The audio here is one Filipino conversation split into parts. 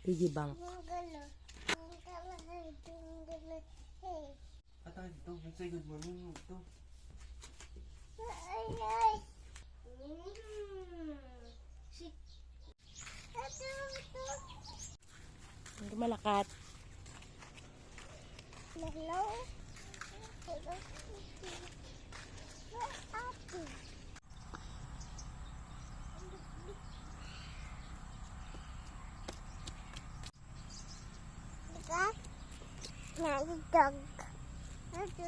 Piggy bank. Atay dito, say good morning ito. Hindi malakat. Hello. Dog. Daddy,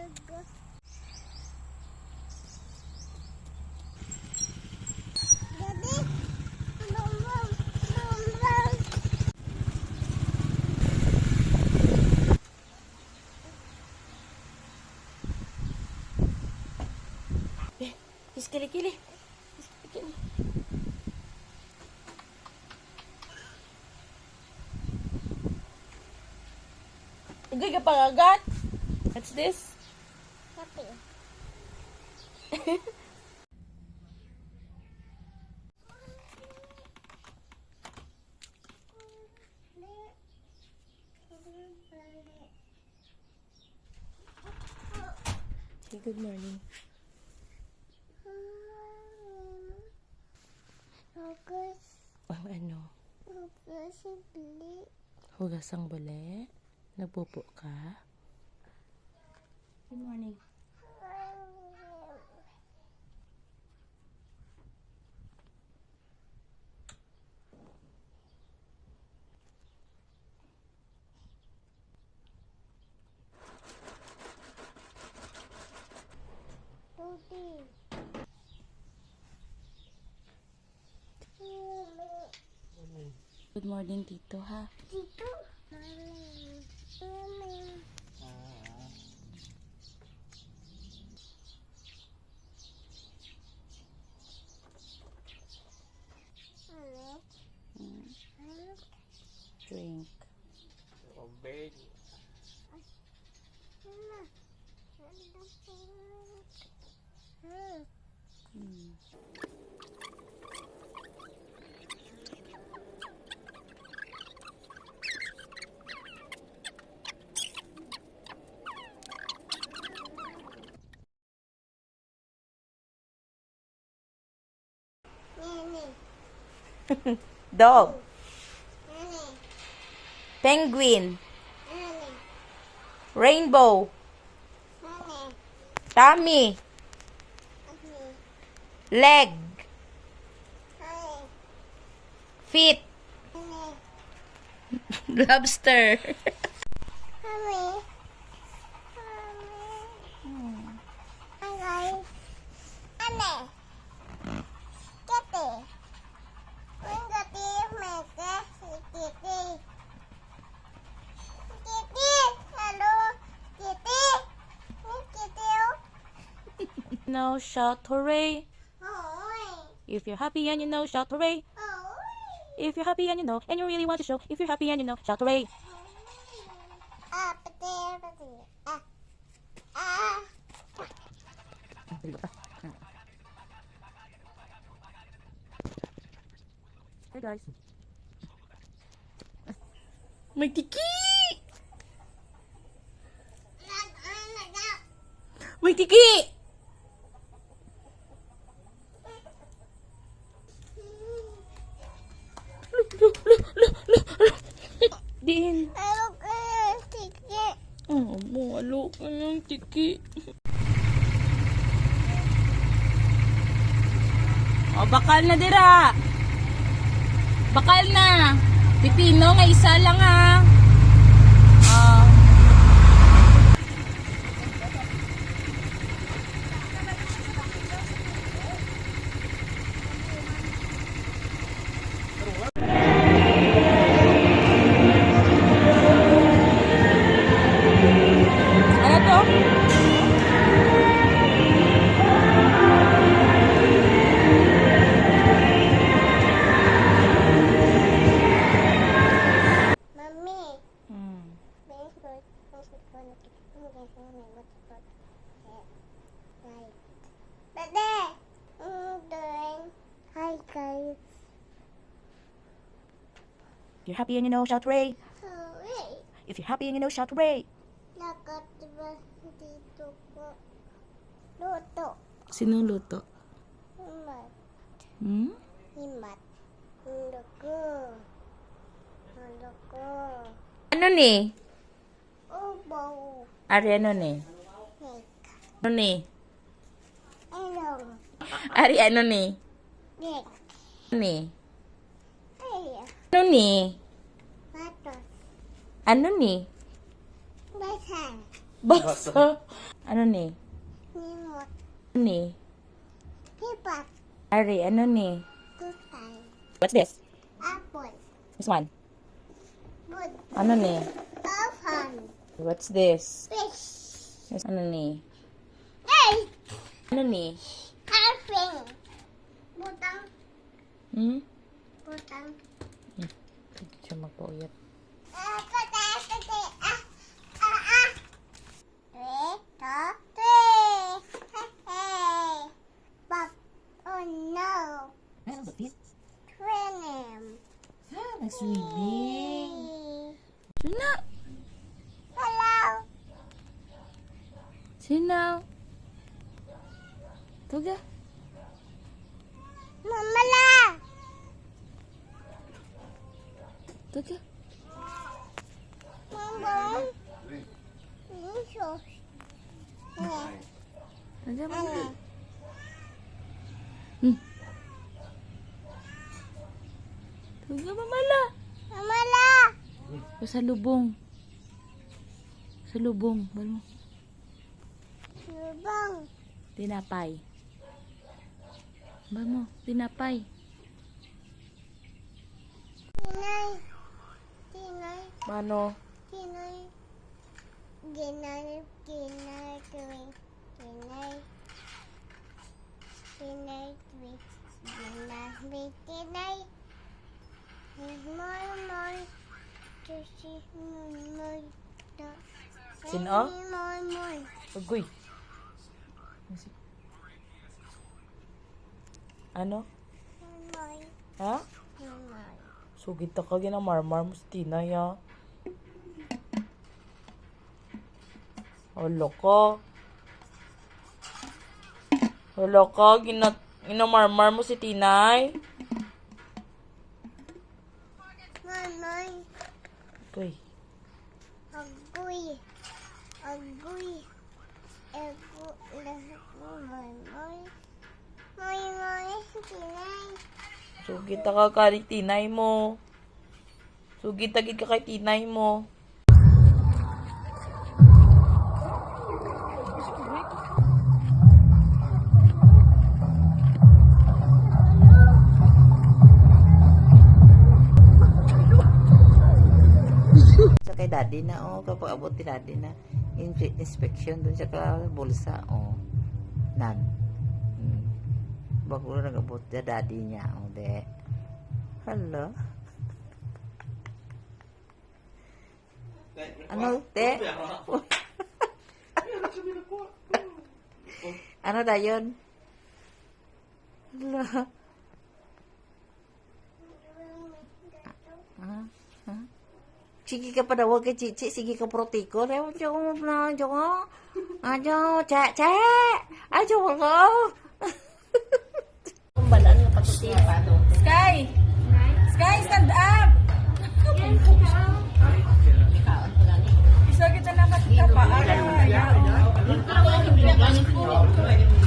Kili-kili. Kili. Ugay ka pangagat. What's this? Happy. Say good morning. Focus. Ang ano? Focus. Bili. Hugas ang bule. Nagpupo ka. Good morning. Tuti. Good morning, Tito, ha? Dito. Mami. Drink. Obey. Dog. Nani. Penguin. Nani. Rainbow. Nani. Tummy. Nani. Leg. Nani. Feet. Nani. Lobster. Nani. Nani. Nani. Kitty. Kitty. Mega. Kitty. Kitty. Hello. Kitty. Kitty. Now shout hooray. Oh. If you're happy and you know, shout hooray. Oh. If you're happy and you know, and you really want to show, if you're happy and you know, shout hooray. Ah, potato. Ah. Ah. Hey guys. May tiki! May tiki! Din. Hello, ticket. Oh, malo ka ng tiki. Oh, bakal na dira. Bakal na. Pipino nga isa lang ha. Oh. Ano to? Mami, Hmm. may you're happy and you know, shout hooray. Hooray! If you're happy and you know, shout hooray. Nakatiba dito po. Luto. Sinong luto? Himat. Hmm? Himat. Luko. Luko. Ano ni? Ubo. Ari, ano ni? Cake. Ano ni? Elong. Ari, ano ni? Cake. Ano ni? Ay. Ano ni? Patos. Ano ni? Basal. Basa. Ano ni? Nimot. Ano ni? Hipat. Ari, ano ni? Tutay. What's this? Apple. This one. Wood. Ano ni? Oven. What's this? Fish. This, ano ni? Egg. Ano ni? Carving. Butang. Hmm? Butang. Siya magpauyat. Oh no. Ano ba this? Trim. Nag-swimming. Sina? Hello. Sina? Tuga. Mama la. Tuga. Mama. Sus. Tuga ba? Ano? Tuga ba mala? Mama la. O sa lubong. Sa lubong. Balo. Lubang. Tinapay. Ba mo? Tinapay. Tinay. Tinay. Mano? Tinay. Ginay. Ginay. Tuwing. Tinay. Tinay. Tuwing. Ginay. Tinay. Moy. Moy. Tusi. Moy. Moy. Sino? Moy. Moy. Agoy. Ano? Moy. Ha? Moy. Sugit ka ginamarmar mo sa tinay ha. Hala ka. Hala ka, ginamarmar mo si tinay. Moy. Moy. Agoy. Agoy. Agoy. Ego. Lahat mo. Moy. Moy. Moy. Moy. Tinay. Sugit ka kay tinay mo. Sugit agid ka kay tinay mo. Sa kay daddy na kapag abot ni daddy na inspection dun sa bulsa nan. Bago na nag-abot sa daddy niya de. Hello. Ano te? Ano dayon? Hello. Sige ka pa daw kay Chichi, sige ka protiko. Lewan siya ko na, Joko. Ajo, cek. Ajo ko. Kumbalan yung patutin pa do. Sky! Sky, stand up! Isa kita nakakita pa.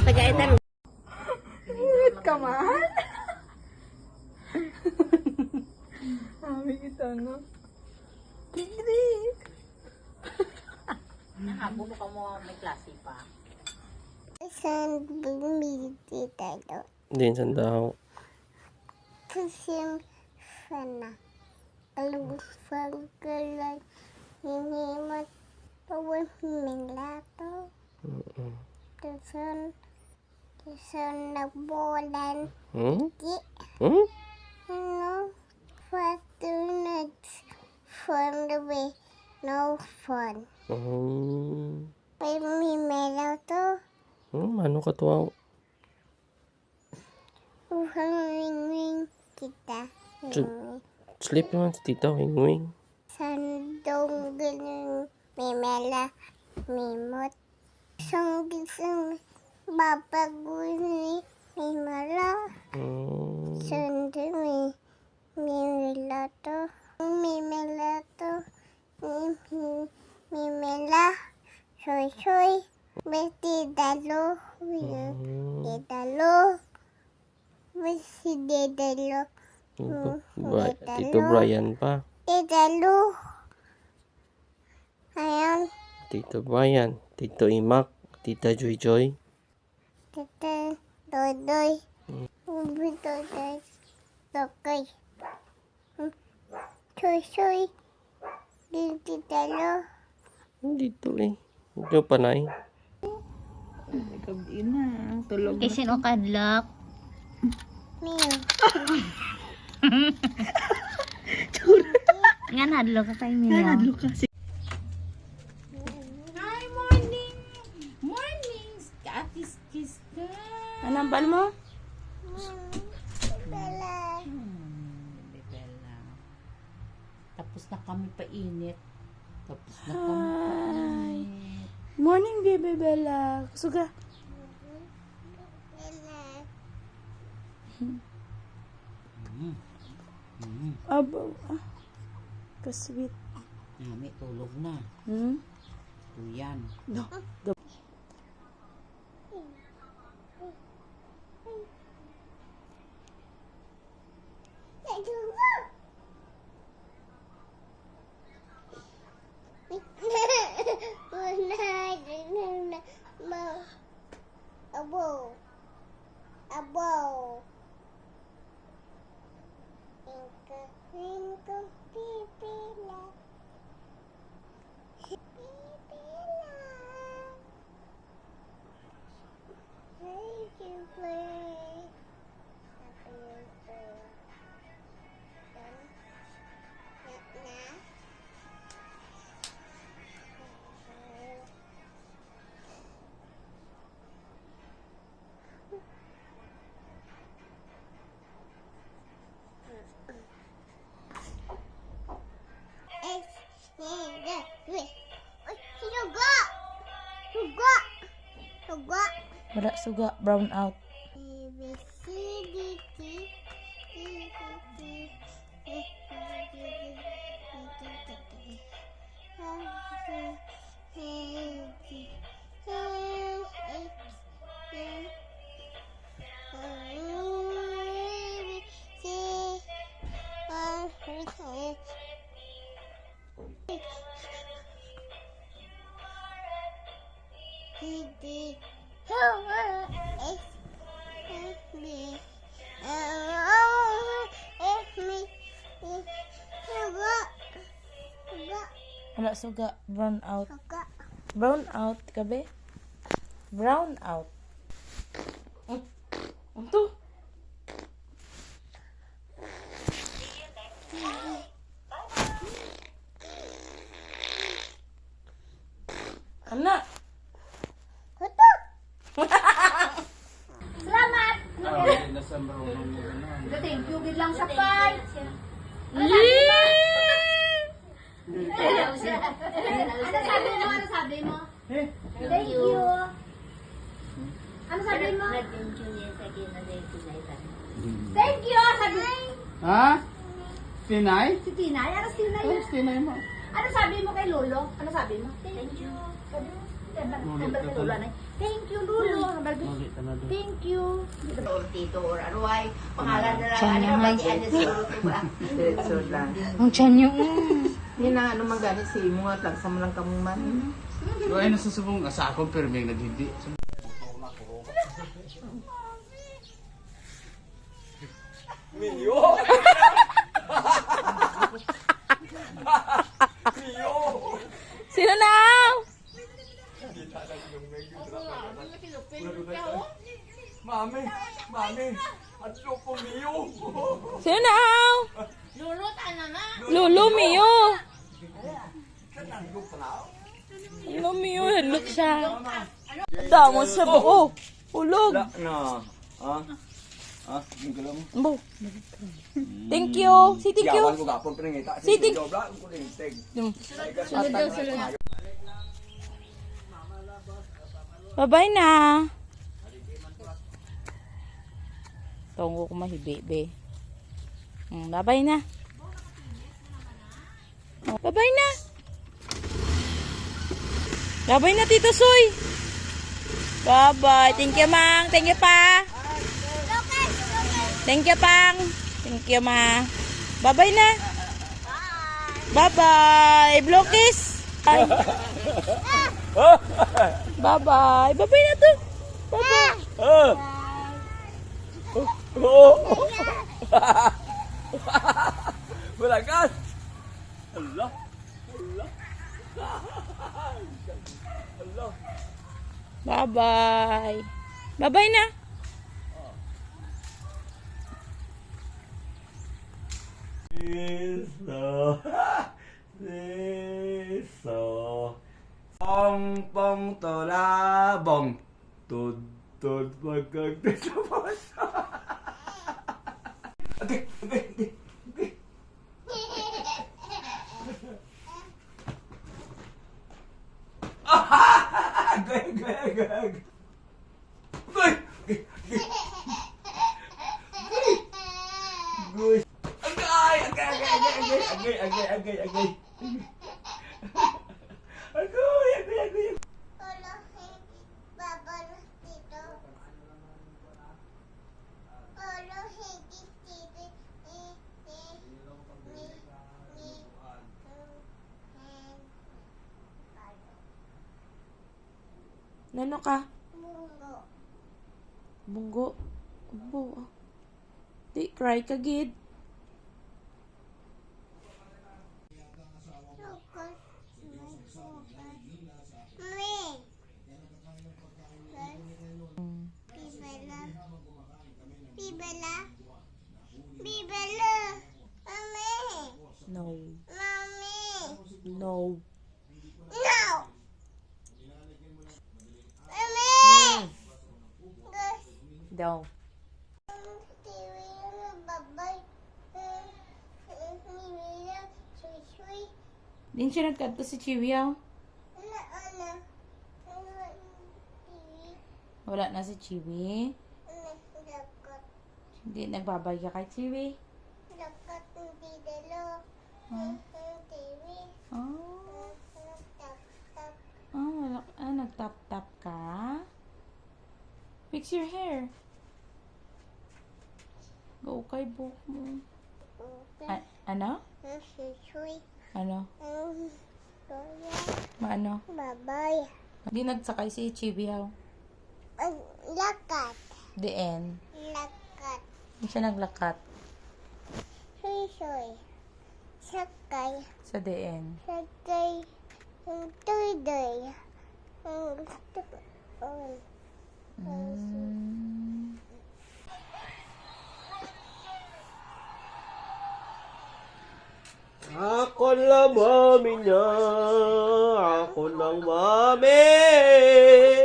Taga-etan. Come on. Ami kita no. Tigri. Nahabo mo ka mo may klase pa. Isang bumili tayo. Din sandaw. Kusim sana. Alusang kalay. Hinimat. Tawag milato. Tusan nagbolan. Di. No. Fortunates. From the way. No fun. May mimelaw to. Ano ka to? Uhang ring kita. Sleep naman si Tita Wing Wing. Sandong ganun. Mimela. Mimot. Song gising. Babaguni. Mimala. Sandong. Mimelato. Mimelato. Mimela. Soy soy. Besti dalo. Dalo. Besti dalo. Tito Brian pa. Dalo. Ayan. Tito Brian. Tito Imak. Tita Joy Joy. Tete. Dodoy. Ubi dodoy. Dokoy. Soy soy. Besti dalo. Dito eh. Ito pa na eh. Gabi na. Tulog na. Isin o kadlok. Mew. Nga hadlok ka kay Mia. Hi, morning! Morning! Kakis-kis ka. Anong bal mo? Bella. Bella. Tapos na kami painit. Tapos na kami painit. Morning, baby Bella. Suga. Bella. Abo. Kasweet. Nami, tulog na. Tuyan. No. Abo. Abo. Inka, pipila. Pipila. Thank you, play. Happy birthday. Na. Suga. Wala suga. Brown out. Wala suga. Brown out. Brown out kabe. Brown out. Ito. Anak. Thank you gid lang sa pay. Ano sabi mo? Thank you. Ano sabi mo? Thank you. Sabi Ha? Tinay? si Tinay. Ano si Tinay? Ay, Tinay mo. Ano sabi mo kay Lolo? Ano sabi mo? Thank you. Sabi mo? Thank you, Lolo. Thank you. Tito or Aruay. Pangalan na lang. Ano ba? Diretso lang. Ang tiyan niyo. Yan ang ano magalit sa imo at lang sa mo lang kamuman. So, ay nasusubong asa ako pero may naghindi. Sino na? Mami! Sino na? Lolo, Mio. Lolo, Mio. Look siya. Damo siya buo. Ulog. No. Ah, yung galaw mo. Bo. Thank you. Si thank you. Yawan ko gapon pinangita. Si thank Job lang ko ning tag. Bye-bye na. Tunggu ko mahibi. Bye-bye na. Bye-bye na. Bye-bye na, Tito Soy. Bye-bye. Thank you, Mang. Thank you, Pa. Thank you, Pang. Thank you, Ma. Bye-bye na. Bye-bye. Blow kiss. Bye. Bye-bye. Bye-bye na to. Bye-bye. Bulagan. Allah. Bye-bye. Bye-bye na. Pong tola bong. Tud pagkagti sa puso. Okay. Agay. Nano ka? Bunggo. Bunggo. Di cry ka, gid. No. No. Daw. Din siya nagkadto si Chiwiyaw. Wala na si Chiwi. Hindi nagbabaya kay Chiwi. Wala. Nagtap-tap ka? Fix your hair. Go kay buhok mo. Ano? Ano? Maano? Bye-bye. Di nagsakay si Chibiyaw. Lakat. The end. Lakat. Hindi siya naglakat Soy. Sakay. sa the end. Sakay. Tuloy. Ako lang mami niya. Ako lang mami.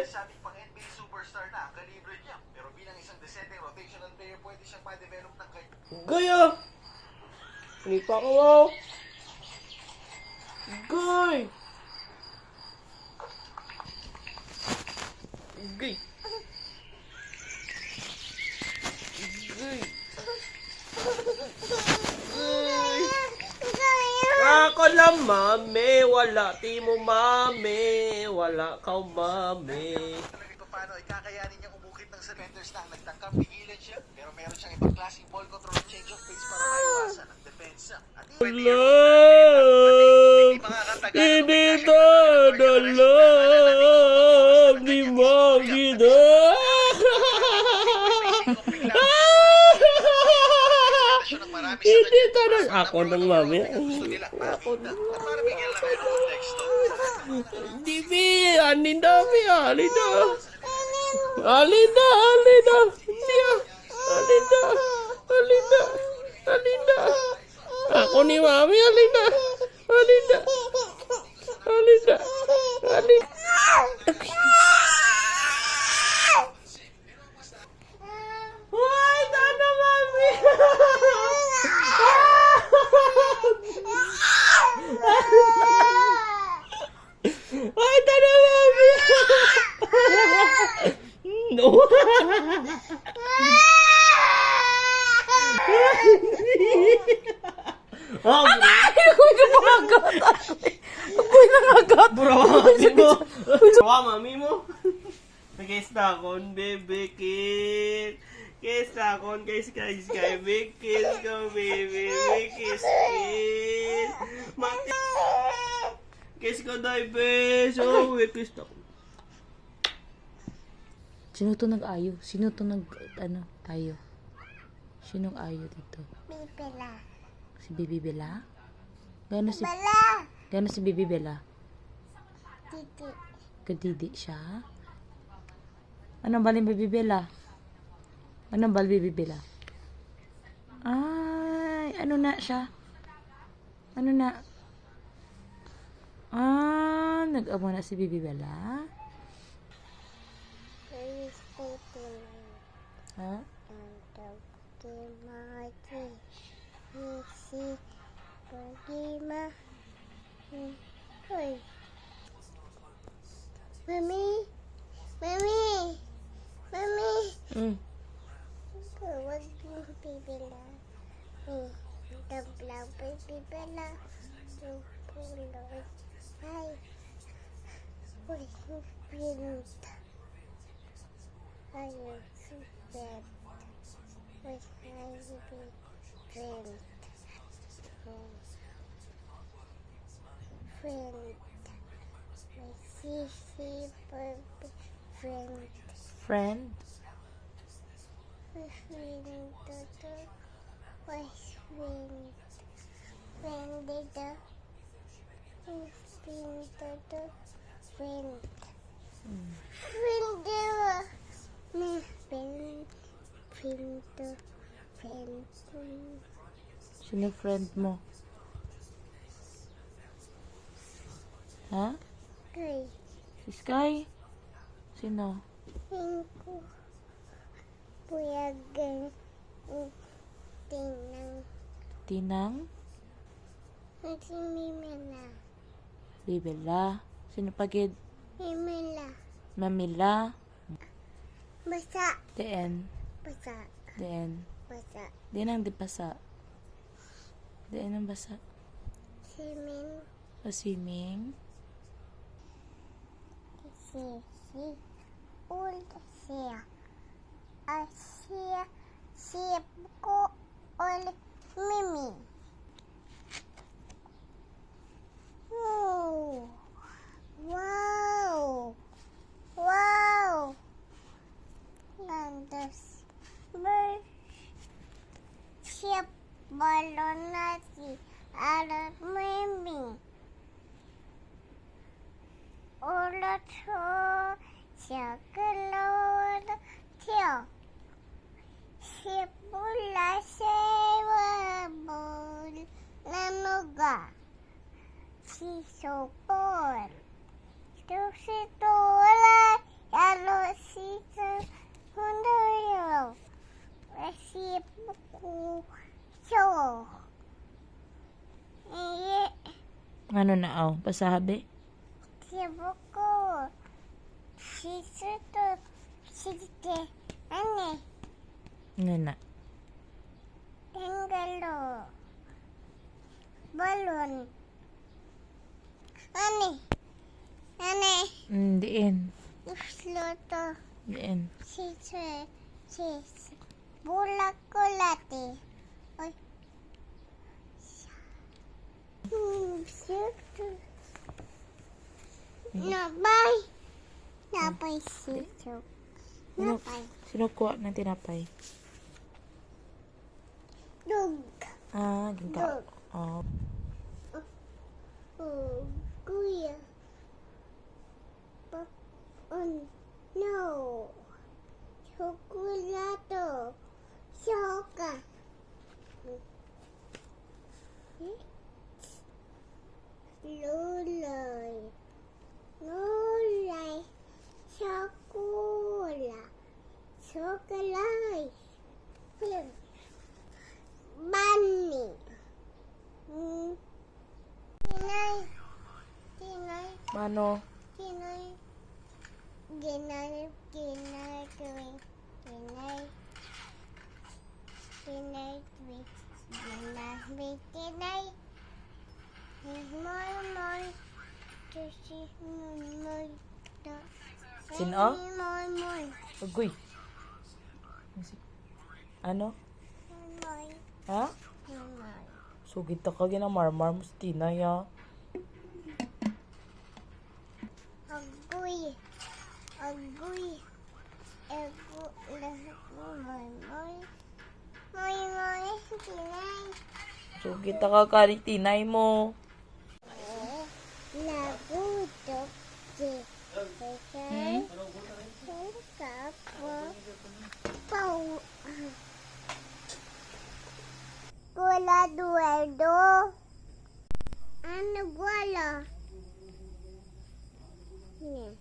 Sabing pang NBA superstar na ang kalibre niya. Pero bilang isang decente rotational player, pwede siyang ma-develop ng Gaya. Nipa ko wow. Gay. Gay. Ako lang mami, wala ti mo mami, wala ka mami. talaga paano ay kakayanin niyang umukit ng defenders na nagtangkap, pigilan siya. Pero meron siyang ibang klaseng ball control at change of pace para maiwasan ang depensa. At Wala. Hindi dadalag ni Magida. Hindi talaga. Ako nang mami. Ako nang. At para bigyan lang kayo ng konteksto. Hindi bi. Alinda mi. Alinda. Alinda. Alinda. Alinda. Alinda. Alinda. Ako ni mami. Alinda. Alinda. Alinda. Alinda. Why, Pino. Oh, Ako'y kumagat. Ako'y nangagat. burawa mami mo. Burawa mami mo. Nag-kiss na akon, baby, kiss. Kiss na akon, kiss, kiss, kiss, big kiss ko, baby, big kiss, kiss. Mati. Kiss ko, day, bes. Oh, big kiss na ako. Sino to nag-ayo? Sino to ayo? Sinong ayo dito? Bibila. Si Bibi Bella? Gano si Bala. Bibi Bella? Titi. Kadidi siya? Anong baling Bibi Bella? Anong bal Bibi Bella? Ay, ano na siya? Ano na? Ah, nag-amo na si Bibi Bella? Please titi. Ha? Mati. Isi. Pagima. Hoy. Mami. Mami. Mami. Huwag mo bibila. Dablaw pa bibila. Pupuloy. Ay. Uy, pinta. Ayaw, super. Uy, ayaw, friend. Friend. My sissy, friend. Friend? Friend dito. Why friend? Friend dito. Friend dito. Friend. Friend dito. Friend. Friend dito. Friend. Sino friend mo? Ha? Hey. Si Sky? Sino? Hingko. Puyagan. Tinang. Tinang? Si Mimila. Bibela? Sino pagid? Mimila. Mamila? Basa. Deen? Basa. Deen? Basa. Di nang di basa. Deen ang basa. Simin. Swimming? Si. Ul. Siya. Asia. Sip ko. Ul. Mimi. Oh. Wow. Wow. Landas. Sip balon nasi. Alat mimi. Ulat ho. Siya kelawar. Tiyo. Sip bola sewa bol. Nanuga. Si sopor. Si tola. Yalo si hundoyo. Si buku. Yo. Iye. Ano na aw? Pasabi? Si buku. Si suto. Si te. Ane. Ano na? Tenggalo. Balon. Ane. Ane. Diin. Usloto. Diin. Si. Bulak ko lati. Oy. Sito. Nabay. Nabay sito. Nabay. Sino kuha ng tinapay? Dog. Ah, ginka. Oh. Oh, kuya. No. Chocolate. Choka. Lulay. Lulay. Chocola. Chocolate. Bunny. Tinay. Tinay. Mano? Tinay. Kinay, kinay, kinay, kinay, kinay, kinay, kinay, moy, moy, sushi, moy, Sino? moy, moy, Ugoy. Ano? moy, Ha? moy. Sugit ka ginamarmar mo sa tinay, ha? Agoy, agoy, ego, lahat mo, moy, moy, moy, moy, kinay. Sugit ka ka tinay mo. Nagutok si Pekan. Kapo. Pau. Gula duedo. Ano gula? Yan.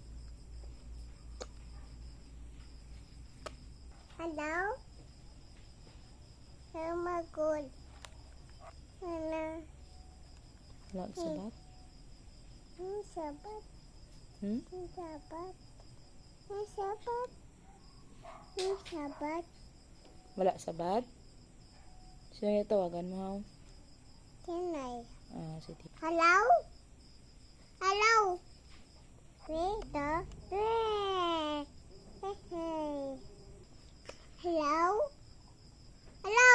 Hello? Oh my God. Hello? Wala ka sabat? Sabat. Hmm? Sabat. Sabat. Sabat. Wala sabat? Sino yung tawagan mo, ha? Kinay. Ah, si Tita. Hello? Hello? Rito? Hello? Hello?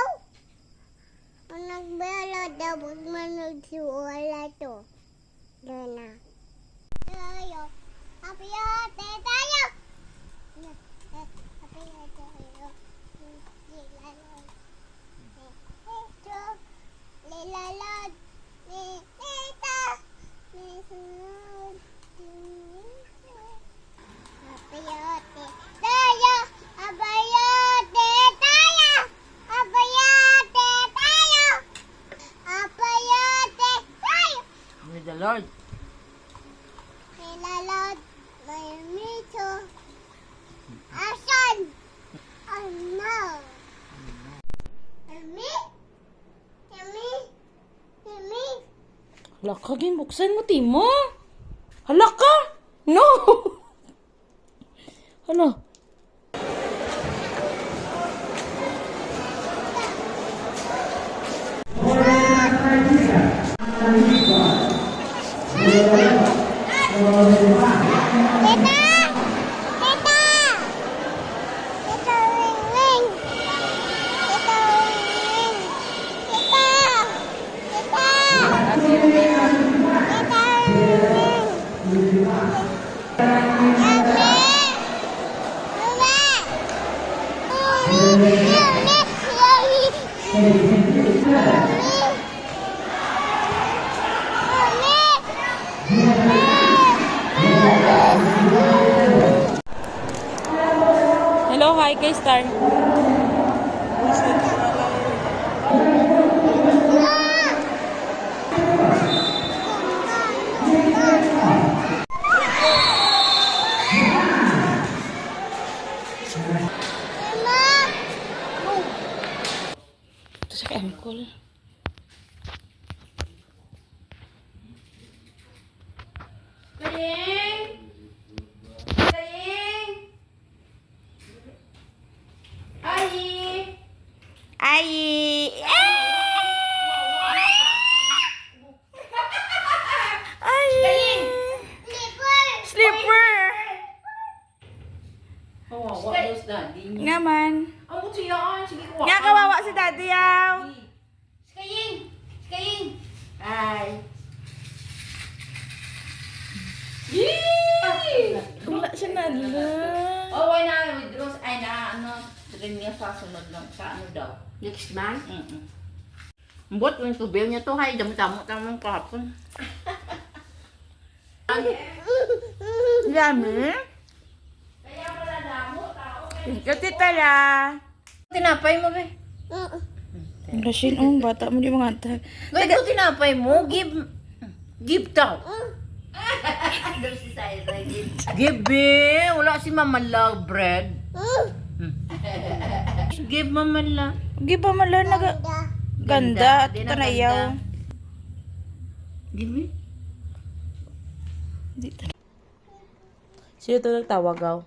Kung nagbala daw, huwag managsiwala to. Doon na. Tayo. Happy tayo! Happy tayo. Ito. Lilalad. Nita. Nisunod. Abayote tayo! Abayote tayo! Abayote tayo! Abayote tayo! May the Lord. Nilalad. May mito. Asan? Ano? Emi? Emi? Emi? Hala ka, ginbuksan mo, Timo. Hala ka! No! Hala. Tita! Tita! Tita Ring Ring! Tita Ring Ring! Tita! Tita! Tita Ring Ring! Hello, hi, kay Star. Ito sa uncle. Ay! Ay! Slipper! Nga man. Ang utsi yan. Sige ko. Nga kawawa si daddy yaw. Skaying! Skaying! Ay. Wala siya nala. Oh, why na withdraw? Ay na, ano, rin niya sa sunod lang. Sa ano daw? Next month? Mbot, yung tubil niya to, hay, damo-tamo kahapon. Yummy? Kaya pala damo, tao. Thank you, tita la. Tinapay mo, be. Rashin, bata mo di mga ata. Wait, ito tinapay mo, give daw. Doon si Saira, give, be. Wala si Mama Love bread. Give Mama Love. Gi ba mala naga ganda at Di na tanayaw. ganda. Give me. Sino to nagtawag, gaw?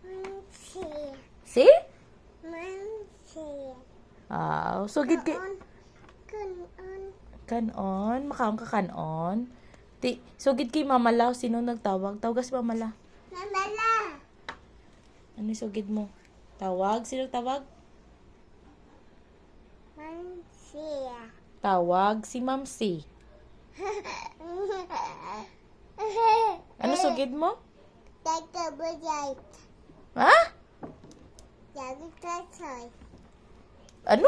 Mansi. Si? Mansi. Sugid kay... Kanon. Kanon? Makaon ka kanon? Sugid kay mamalaw. Sino nagtawag? Tawagas mamala. Mamala. Ano yung sugid mo? Tawag? Sino tawag? Mansi. Tawag si Ma'am C. Ano sugid mo? Tata bujay. Ha? Jadi kasoy. Ano?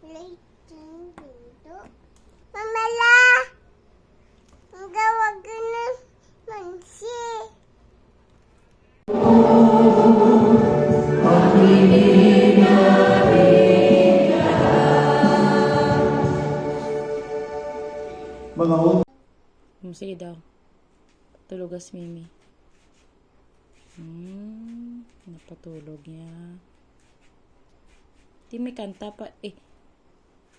Litin dito. Mamala. Ang gawag ng mansi. Sige daw. Tulugas Mimi. Napatulog niya. Di may kanta pa.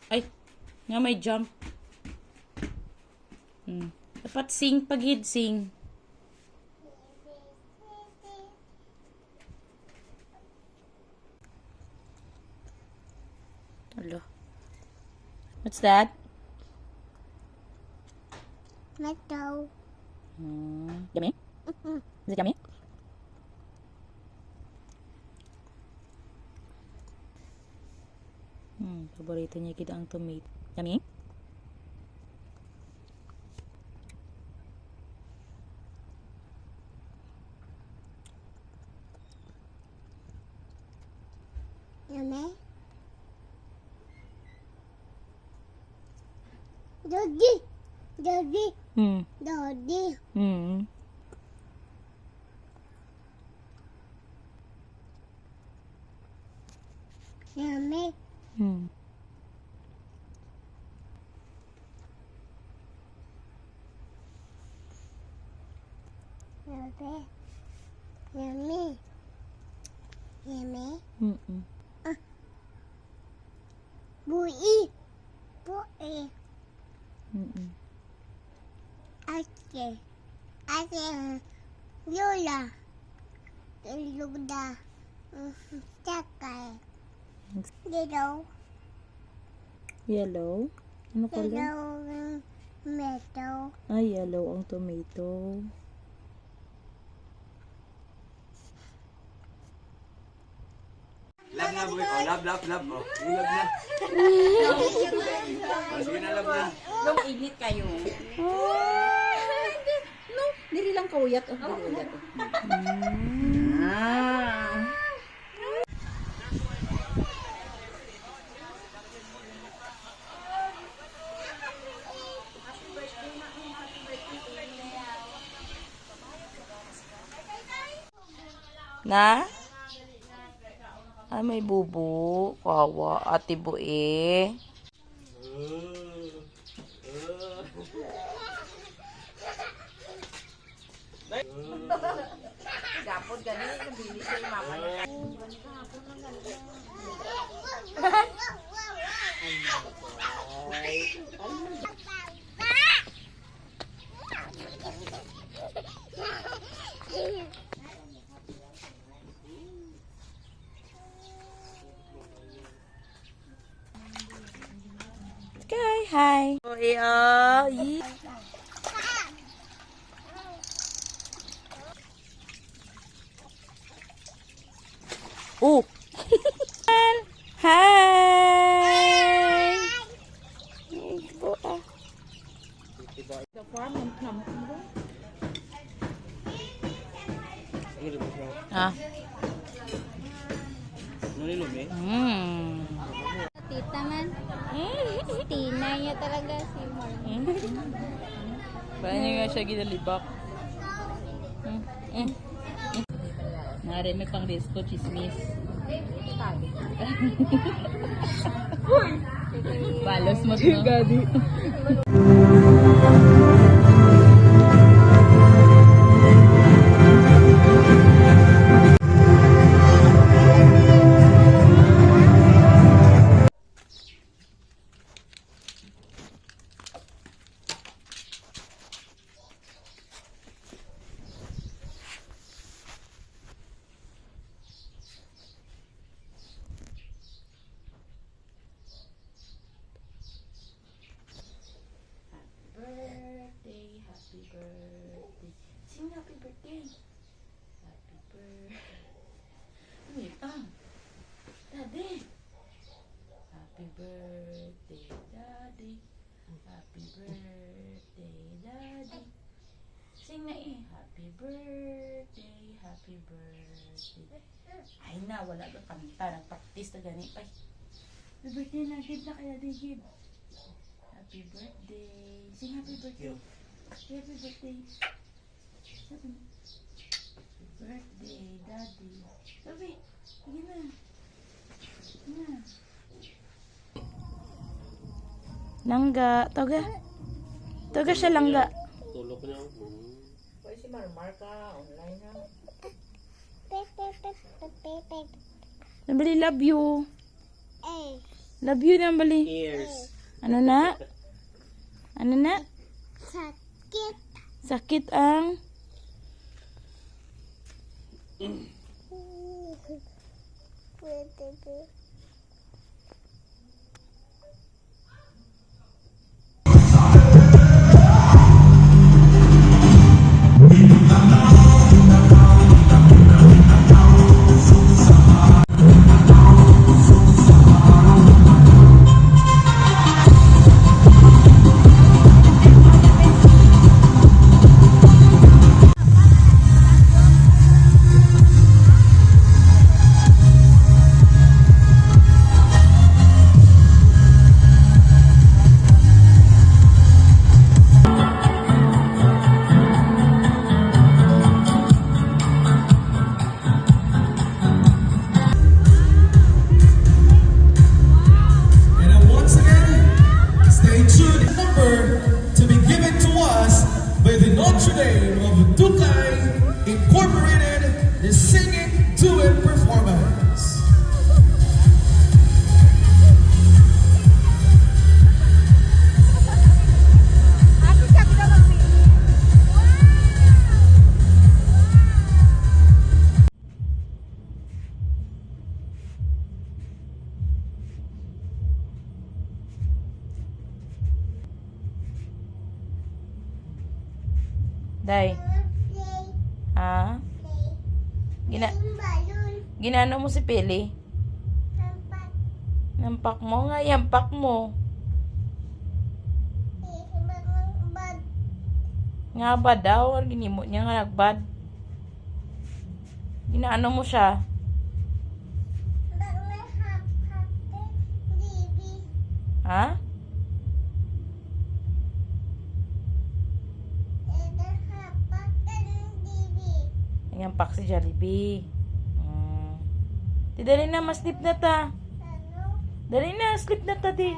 Ay, nga may jump. Dapat sing pagid sing. Hello. What's that? Metal. Yummy? Is it yummy? Paborito niya kita ang tomato. Yummy? Yummy. Dodi. Dodi. Dodi. Yummy. Yummy. Yummy. Yummy. Bui. Bui. Ate. Ate. Lola. Lola. Sakay. Yellow. Yellow? Ano color? Yellow. Metal. Yellow ang tomato. Love na, boy. Oh, love. Oh, yung love na. Sige na, love na. Nung init kayo. No, dili lang kauyat. Dili uyat. Na? May bubo. Kawa. Ate Bue. Gapon ganito, nabili siya yung mama niya. Okay, hi. Oh. Hi. Ah. Tita man. Tina niya talaga si Marlon. Paano nga siya ginalibak? Nari, may pang disco chismis. Balos mo to. Gadi. Ay na, wala ka kanta. Nag-practice na gani pa. Happy birthday na, give na kaya di give. Happy birthday. Sing happy birthday. Happy birthday. Sabi mo. Happy birthday, daddy. Sabi, sige na. Na. Langga. Toga. Toga siya langga. Tulog niya. Pwede si Marmar ka, online ha. Nabali, love you. Love you na bali. Ears. Ano na? Ano na? Sakit. Sakit ang... And then once again, stay tuned. Number to be given to us by the Notre Dame of Dukai Incorporated, the singing duet performance. Day. Ha? Ginano mo si Pili? Nampak mo nga, yampak mo. Nga ba daw? Ginimot niya nga nagbad. Ginaano mo siya? Ha? Yampak si Jollibee. Di dali na, mas-sleep na ta. Dali na, sleep na ta di.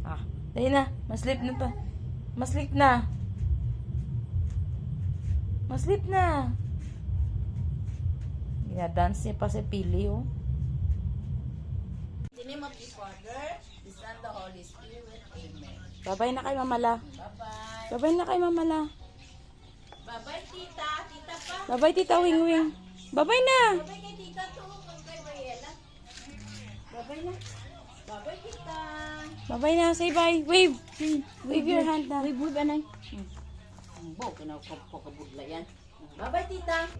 Ah, dali na, mas-sleep na ta. Mas-sleep na. Mas-sleep na. Ginadance niya pa si Pili, oh. In the name of the Father, the Son, the Holy Spirit. Amen. Babay na kay Mamala. Bye-bye. Babay na kay Mamala. Bye-bye, tita. Tita pa. Babay, Tita Wing Wing. Babay na. Bye-bye kay tita to. Kay Mariela. Bye-bye na. Bye-bye, tita. Babay na. Say bye. Wave. Wave your hand na. Wave, anay. Bo, kinakabudla yan. Bye-bye, tita.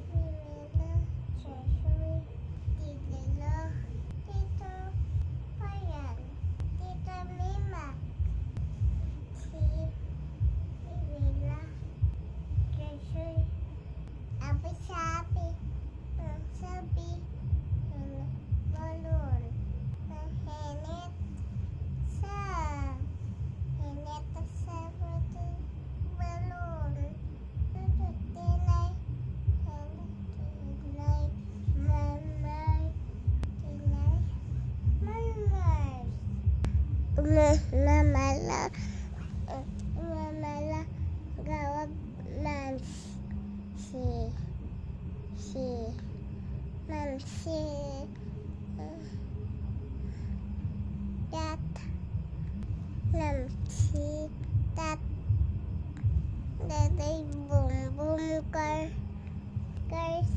Mamala gawag mams si tat si tat daday bum bum kar bing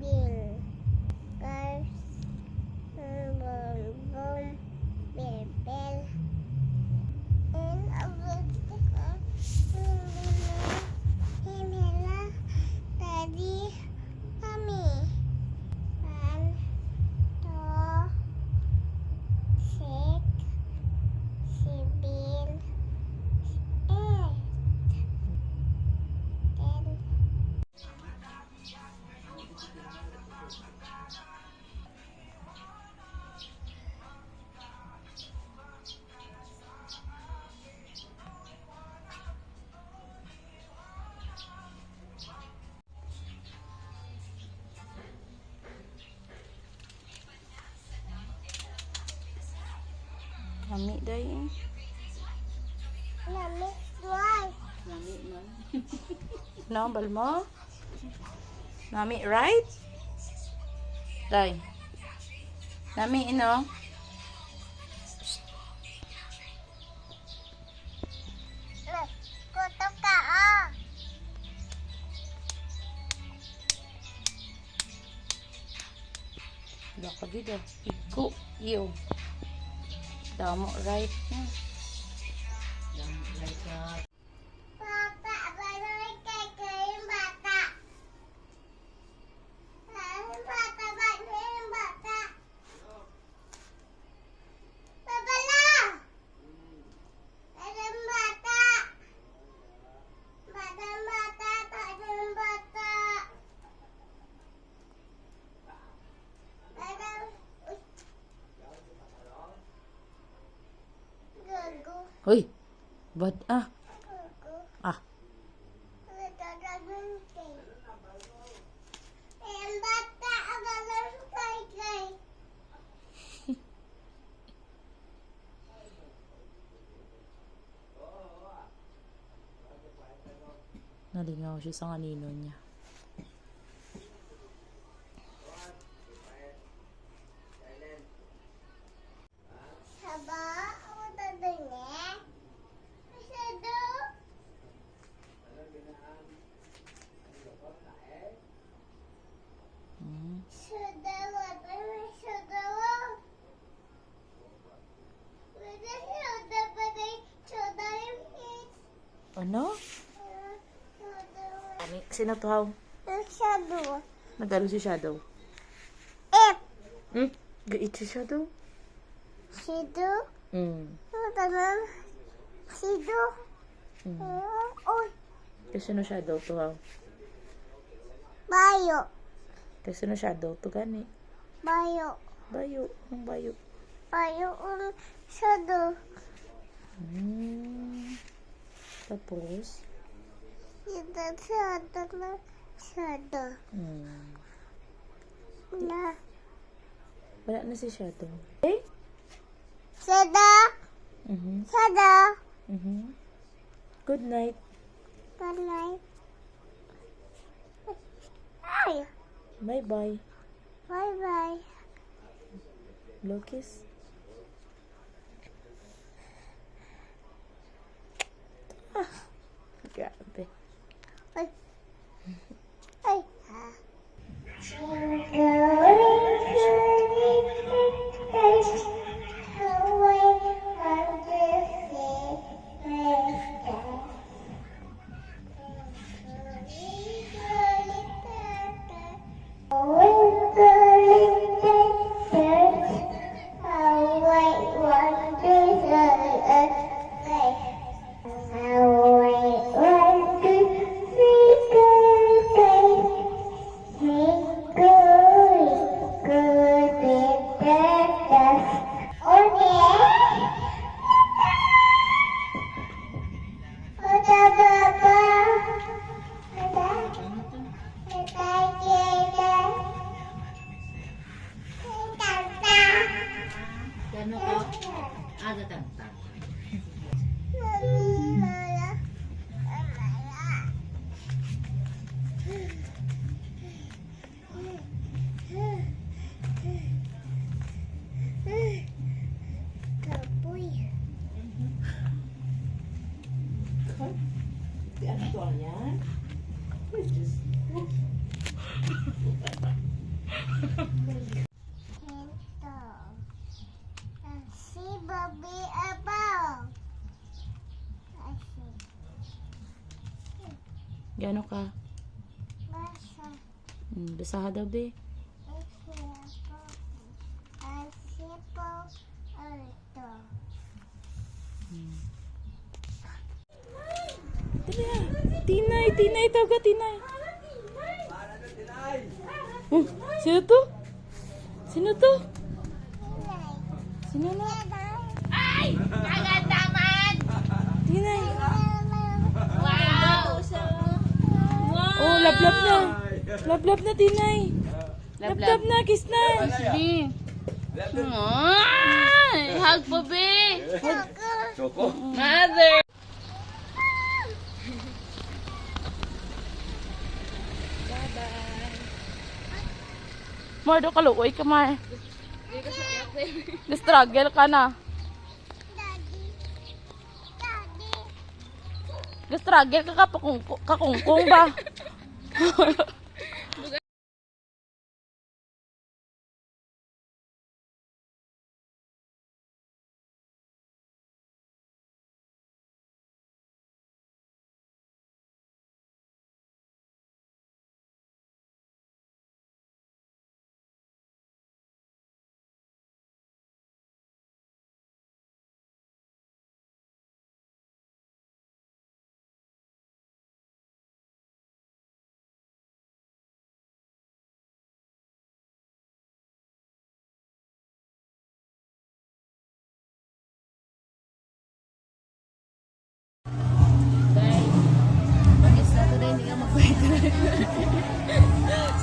bing cars bum bum bell bell and himela tadi kami pan to sek Nami day. Nami, why? Nami man. No, balmo? Nami, right? Day. Nami, ino? Kutok ka, ah. Wala ka dito. Igo. Iyo. Damo, right? Papa, balik kayong bata. Bata, yung bata. Babala! Yung bata. Bata, yung bata. Gago. Hoy. Bad ah. Ah. Yung bata, abalang kay. Nalingaw siya sa kanino niya. Saba, ako dadanya. Masyado. Masyado, wala masyado. Wala masyado pa rin. Masyado yung hit. Ano? Sino to how? Masyado. Nagalo si Shadow. Hmm? Gait si Shadow? Sido. Tanan. Sido. Oy. Kasi no Shadow to how? Bayo. Kasi no Shadow to gani. Bayo. Bayo. Ang bayo. Bayo shadow. Tapos? Ito shadow na shadow. Na. Wala na si Shadow. Eh? Shadow. Shadow. Good night. Good night. Ay. Bye-bye. Bye-bye. Blow kiss. Grabe. Ay. Ay. Gano'n ka? Ada tantang. Ano to yan? Si Bobby Abaw. Gano ka? Basa. Basaha daw, be. Asipo. Alto. Tinay, Tinay, taga Tinay. Oh, sino to? Sino to? Sino na? Ay! Kaganda! Tinay. Wow! Oh, lablab na. Lablab na, Tinay. Lablab na, kiss na. Ay, hug po, be. Choco. Mother. Mardo, kaluoy ka, Mar. Struggle ka na. Struggle ka kakungkong ba?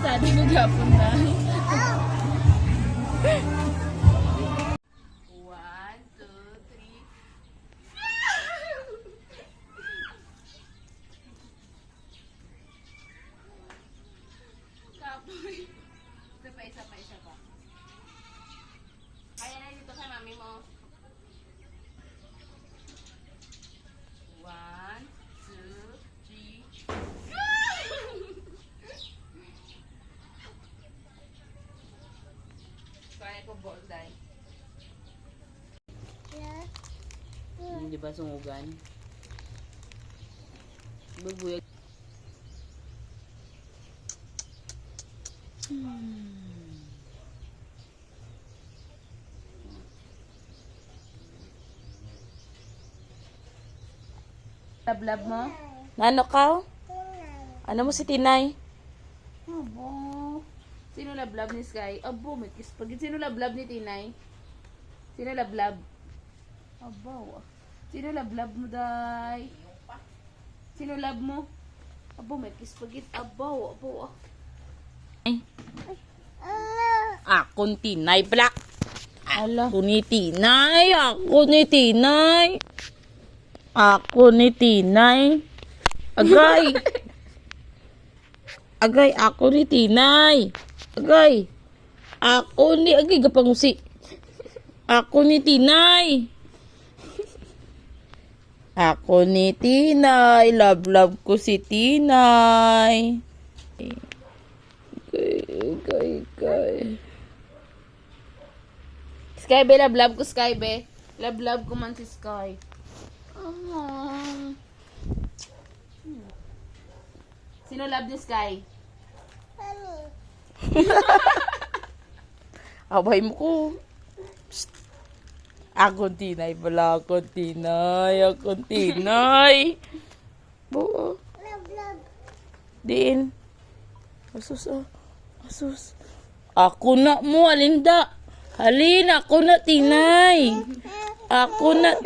Study ko gapon na. 1, 2, 3. Kapoy. Isa pa. Kaya na dito kay mami mo. 1, 2, 3. Kaya ko ball dahil. Hindi ba sungugan? Bubuyag. Lablab mo? Nano ka? Ano mo si Tinay? Abo. Sino lablab ni Sky? Abo, may kiss pag. Sino lablab ni Tinay? Sino lablab? Abo. Sino lablab mo, Day? Sino lab mo? Abo, may kiss pag. Abo. Akong Tinay, black. Ako ni Tinay. Agay, ako ni Tinay. Agay, gapangusi. Ako ni Tinay. Love ko si Tinay. Agay. Sky, be, love ko Sky, be. Love ko man si Sky. Sino love ni Sky? Abay mo ko. Psst. Akong Tinay pala. Akong Tinay. Buo. Diin. Asus. Ako na mo, Alinda. Halin, ako na Tinay. Ako na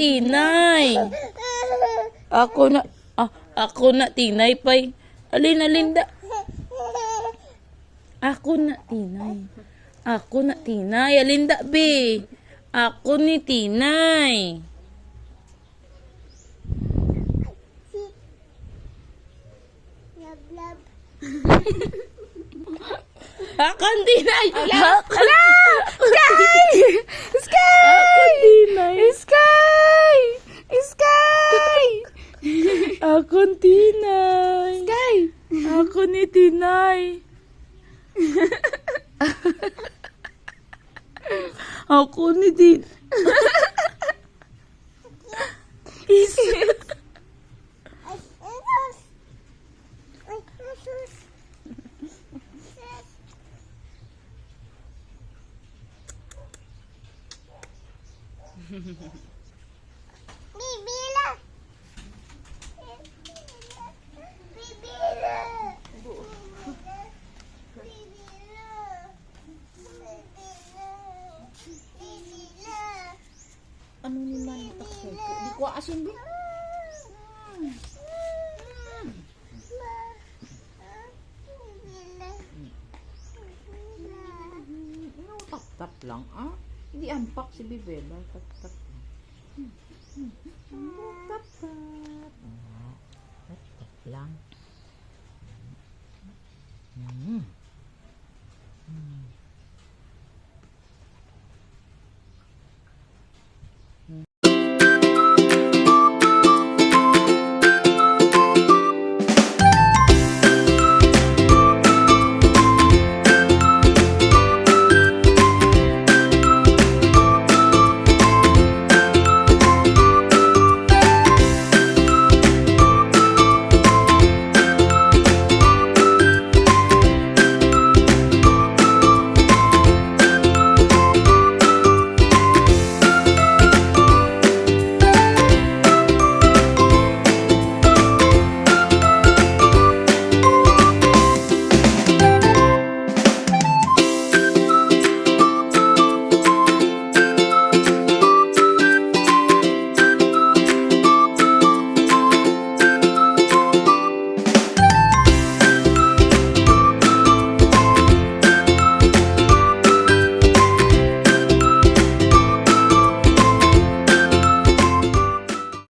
Tinay, pay. Alin, Alinda. Ako na Tinay. Alinda, be. Ako ni Tinay. Akong Tinay. Ala! Sky! Akong Tinay. Ako ni Tinay. Ako ni Tinay. Ano ni man takso? Di ko asin din. Tap lang, ah. Hindi ampak si Bibela. Tap-tap. Tap-tap. Tap-tap lang.